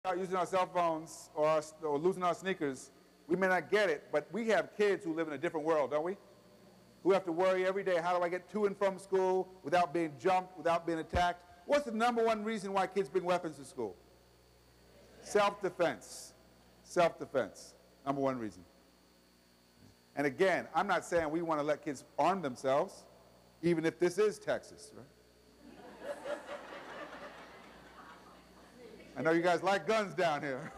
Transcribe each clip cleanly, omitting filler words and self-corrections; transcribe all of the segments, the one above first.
out using our cell phones or losing our sneakers, we may not get it, but we have kids who live in a different world, don't we? Who have to worry every day, how do I get to and from school without being jumped, without being attacked? What's the #1 reason why kids bring weapons to school? Self-defense. Self-defense. #1 reason. And again, I'm not saying we want to let kids arm themselves, even if this is Texas, right? I know you guys like guns down here.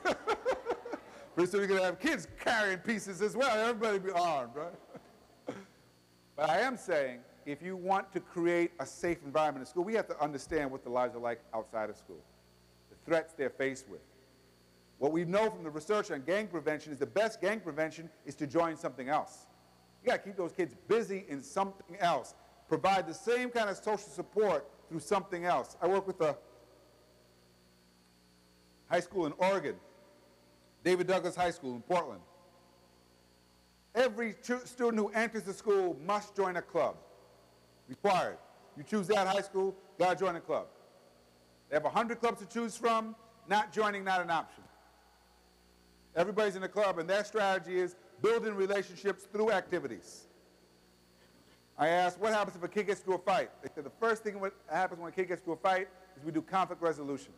Pretty soon you're going to have kids carrying pieces as well. Everybody be armed, right? But I am saying, if you want to create a safe environment in school, we have to understand what the lives are like outside of school, the threats they're faced with. What we know from the research on gang prevention is the best gang prevention is to join something else. You got to keep those kids busy in something else. Provide the same kind of social support through something else. I work with a high school in Oregon, David Douglas High School in Portland. Every student who enters the school must join a club. Required. You choose that high school, you got to join a club. They have 100 clubs to choose from. Not joining, not an option. Everybody's in the club, and their strategy is building relationships through activities. I asked, what happens if a kid gets into a fight? They said the first thing that happens when a kid gets into a fight is we do conflict resolution.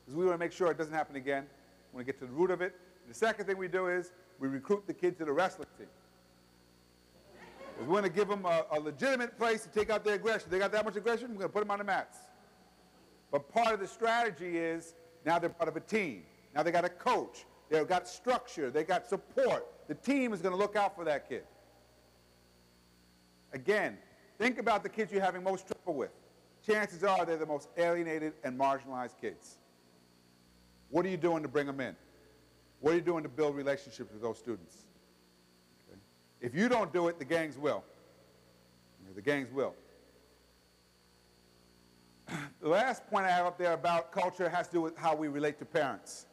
Because we want to make sure it doesn't happen again. We want to get to the root of it. The second thing we do is we recruit the kid to the wrestling team. Because we want to give them a legitimate place to take out their aggression. They got that much aggression, we're going to put them on the mats. But part of the strategy is now they're part of a team. Now they got a coach. They've got structure. They got support. The team is going to look out for that kid. Again, think about the kids you're having most trouble with. Chances are they're the most alienated and marginalized kids. What are you doing to bring them in? What are you doing to build relationships with those students? Okay. If you don't do it, the gangs will. The gangs will. The last point I have up there about culture has to do with how we relate to parents.